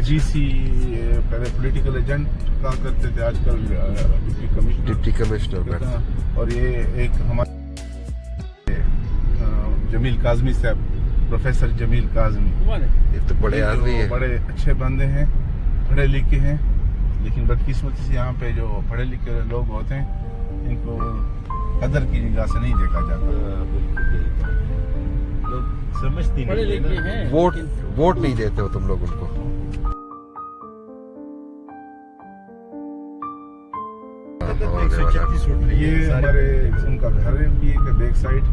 GC पहले political agent काम करते थे, आजकल डिप्टी कमिश्नर। और ये एक हमारे जमील काजमी साहब, प्रोफेसर जमील काजमी, ये तो बड़े आदमी हैं, बड़े अच्छे बंदे हैं, पढ़े लिखे हैं। लेकिन बदकिस्मती से यहाँ पे जो पढ़े लिखे लोग होते हैं इनको कदर की निगाह से नहीं देखा जाता। लोग समझते नहीं हैं। वोट नहीं देते हो तुम लोग उनको। ये हमारे उनका घर है, ये बैक साइड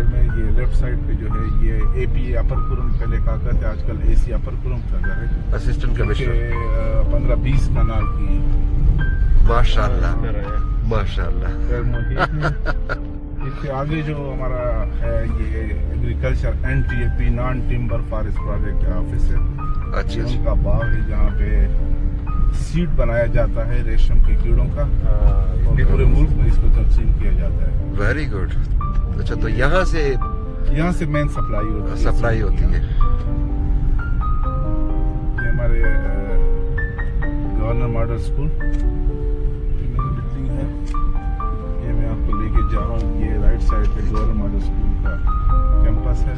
में, ये लेफ्ट साइड पे जो है ये एपी अपर कुरम पहले कहा करते, आजकल एसी अपर कुरम का घर है। असिस्टेंट कमिश्नर 15-20 कनाल की माशाल्लाह माशाल्लाह। इसके आगे जो हमारा है ये agriculture NTAP non timber forest project office है। अच्छा, उनका बाग है जहाँ पे सीड बनाया जाता है रेशम के कीड़ों का, और पूरे मुल्क में इसको तकसीम किया जाता है। Very good. अच्छा, तो यहाँ से मेन सप्लाई होती है। ये हमारे गवर्नर मॉडल स्कूल बिल्डिंग है, ये मैं आपको लेके जा रहा हूँ। ये राइट साइड पे गवर्नर मॉडल स्कूल का कैंपस है।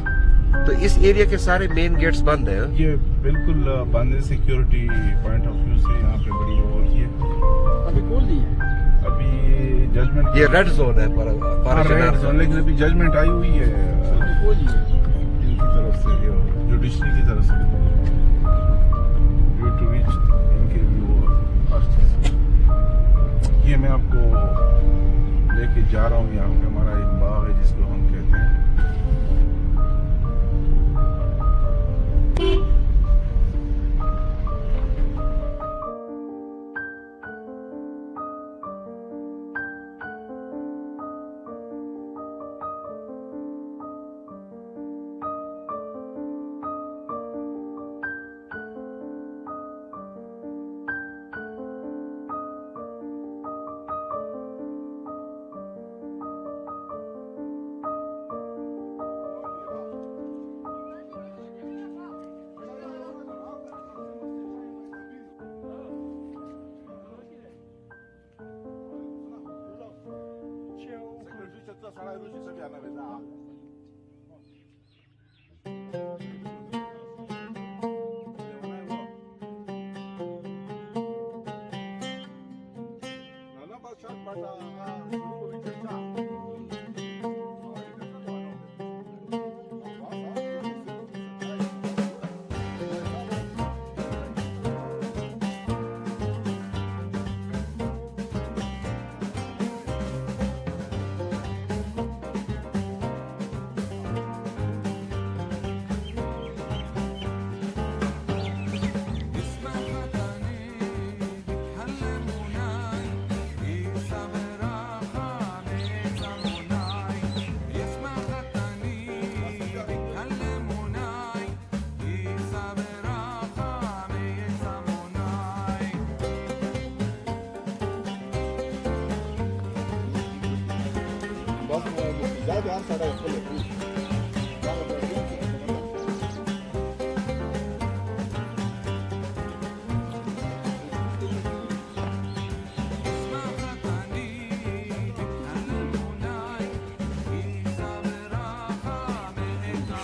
तो इस एरिया के सारे मेन गेट्स बंद हैं? ये बिल्कुल बंद है, सिक्योरिटी पॉइंट ऑफ व्यू से यहाँ पे बड़ी वो होती है। अभी खोल दी है, अभी जजमेंट, ये रेड जोन है पर रेड जोन, लेकिन अभी जजमेंट आई हुई है खोल दी है इनकी तरफ से, जुडिशरी की तरफ से, टू रीच इनके व्यू। ये मैं आपको लेके जा रहा हूँ, यहाँ पे हमारा एक बाग है जिसको हम कहते हैं।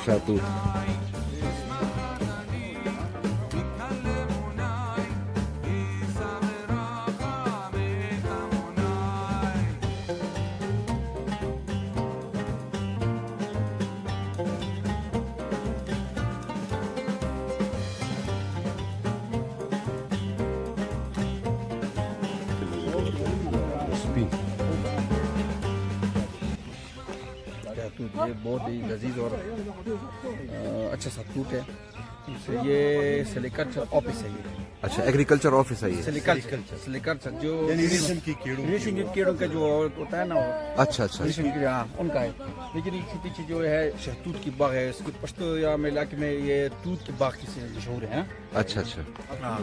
Satu. शहतूत, ये बहुत ही लजीज और अच्छा शहतूत है। ये सेरिकल्चर ऑफिस है ये। अच्छा, एग्रीकल्चर ऑफिस है ये। सेरिकल्चर जो रेशम की कीड़ों का जो होता है ना वो, अच्छा अच्छा रेशम की, हाँ, उनका है। लेकिन ये पीछे जो है शहतूत की बाग है, इसकी पश्तो या में इलाके में ये तूत की बाग की से मशहूर है। अच्छा अच्छा हाँ,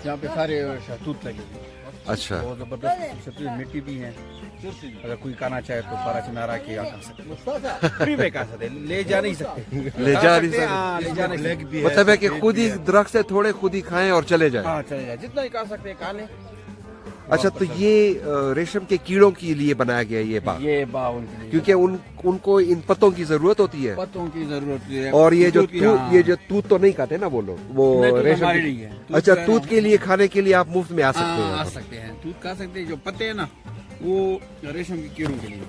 यहाँ पे सारे शहतूत लगे हुए हैं। अच्छा। बहुत जबरदस्त शहतूत मिट्टी भी है। अगर कोई खाना चाहे तो बारा चिनारा के यहाँ खा सकते, फ्री में खा सकते, ले जा नहीं सकते, ले जा नहीं सकते। हाँ, ले जा नहीं सकते। मतलब है कि खुद ही दरख्त से थोड़े खुद ही खाएं और चले जाएं। हाँ, चले जाए, जितना ही खा सकते हैं खा लें। अच्छा, तो ये रेशम के कीड़ों के लिए बनाया गया ये बाग, ये बाग उनके लिए, क्योंकि उनको इन पत्तों की जरूरत होती है। पत्तों की जरूरत है। और ये जो दूध की, हाँ। ये जो तूत तो नहीं खाते ना वो लोग, वो नहीं, तूत रेशम हमारे की- लिए है। तूत अच्छा, जो है तूत ना, के लिए खाने के लिए आप मुफ्त में आ सकते हैं हाँ, आ यहाँ पर। सकते हैं, दूध खा सकते हैं। जो पत्ते हैं ना वो रेशम की कीड़ों के लिए,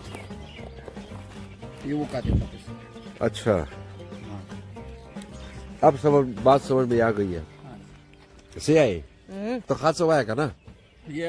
ये वो खाते हैं पत्ते से। अच्छा, हाँ। अब बात समझ में आ गई है। से आए तो खासा आएगा ना। ये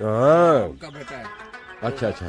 हाँ, उनका बेटा है। अच्छा अच्छा।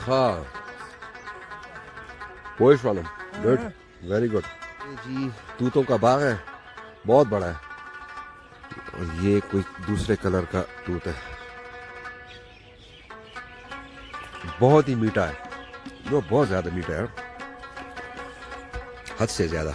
हाँ, वॉइस वाला गुड, वेरी गुड जी। तूतों का बाग है, बहुत बड़ा है। और ये कोई दूसरे कलर का तूत है, बहुत ही मीठा है, वो बहुत ज्यादा मीठा है, हद से ज्यादा।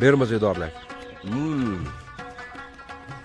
ढेर मजेदार है।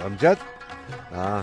अमजद, हाँ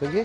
समझे।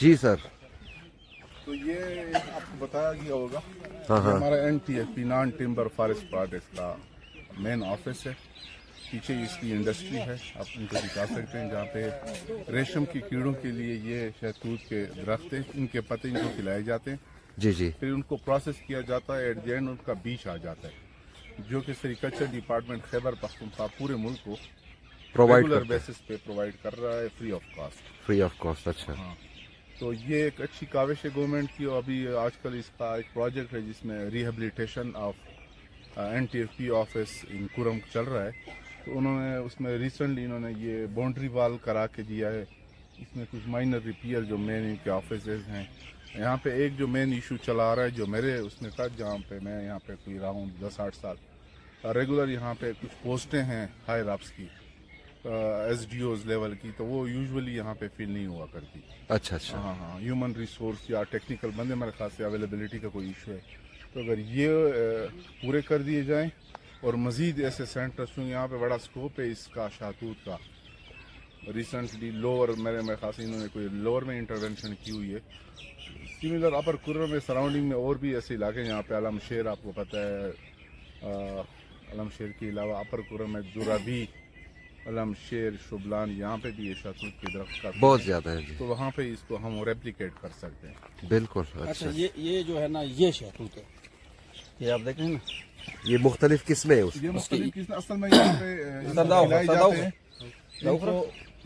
जी सर। तो ये आपको बताया गया होगा, हाँ ये हाँ हमारा NTFP non timber forest products का मेन ऑफिस है। पीछे इसकी इंडस्ट्री है, आप इनको दिखा सकते हैं, जहाँ पे रेशम की कीड़ों के लिए ये शहतूत के दरख्त हैं, इनके पत्ते इनको खिलाए जाते हैं, जी जी। फिर उनको प्रोसेस किया जाता है। एट द एंड उनका बीज आ जाता है, जो कि सेरिकल्चर डिपार्टमेंट खैबर पख्तूनख्वा पूरे मुल्क को प्रोवाइड रेगुलर करते हैं बेसिस पे प्रोवाइड कर रहा है free of cost. Free of cost. अच्छा हाँ, तो ये एक अच्छी काविश है गवर्नमेंट की। और अभी आजकल इसका एक प्रोजेक्ट है जिसमें rehabilitation of NTFP office in Kuram चल रहा है। तो उन्होंने उसमें रिसेंटली इन्होंने ये बाउंड्री वाल करा के दिया है। इसमें कुछ माइनर रिपेयर जो मेन इनके ऑफिस हैं। यहाँ पे एक जो मेन इशू चला रहा है, जो मेरे उसमें था, जहाँ पे मैं यहाँ पे कोई रहा हूँ 10-8 साल रेगुलर, यहाँ पे कुछ पोस्टें हैं हायर अप्स की, SDOs लेवल की, तो वो यूजुअली यहाँ पे फिल नहीं हुआ करती। अच्छा अच्छा। हाँ हाँ, ह्यूमन रिसोर्स या टेक्निकल बंदे मेरे ख्याल से अवेलेबिलिटी का कोई इशू है। तो अगर ये पूरे कर दिए जाएं और मज़ीद ऐसे सेंटर्स, क्योंकि यहाँ पे बड़ा स्कोप है इसका शहतूत का। रिसेंटली लोअर मेरे ख्याल से इन्होंने कोई लोअर में इंटरवेंशन की हुई है। सिमिलर अपर कुर्रम में सराउंडिंग में और भी ऐसे इलाके हैं, यहाँ पे अलमशेर आपको पता है, अलमशेर के अलावा अपर कुर्रम में दुराबी, अलमशेर, शुबलान, यहाँ पे भी ये शहतूत के दरख्त का बहुत ज्यादा है जी। तो वहाँ पे इसको हम रेप्लिकेट कर सकते हैं। बिल्कुल। अच्छा, अच्छा, ये जो है ना, ये शहतूत है, ये आप देख रहे हैं ना, ये मुख्तलिफ किस्में है उसकी। ये मुख्तलिफ किस्म असल में यहाँ पे सदाओ, खिलाए सदाओ। जाते हैं। इनको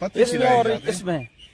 पत्ते इसमें खिलाए और जाते हैं। इसमें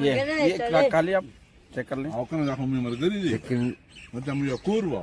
ये काले आप चेक कर लें। How can I come in Margarita? लेकिन मतलब मुझे kurwa.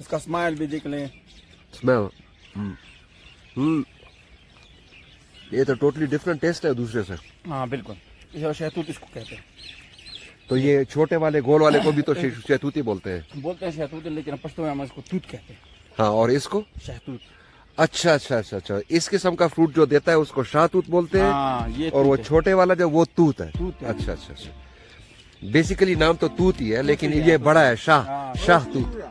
इसका स्माइल भी देख लें। स्मेल, ये तो टोटली डिफरेंट टेस्ट है दूसरे से। हाँ बिल्कुल, ये शहतूत इसको कहते हैं। तो ये छोटे वाले गोल वाले को भी तो शहतूती बोलते हैं। बोलते हैं शहतूत, लेकिन पश्तो में हम इसको तूत कहते हैं। हाँ, और इसको शहतूत, अच्छा अच्छा अच्छा अच्छा, इस किस्म का फ्रूट जो देता है उसको शाहतूत बोलते हैं। हाँ, ये और वो तूत है। छोटे वाला जो वो तूत है। तूत है। अच्छा अच्छा अच्छा, बेसिकली नाम तो तूत ही है, लेकिन ही है। ये बड़ा है, शाह हाँ, शाहतूत।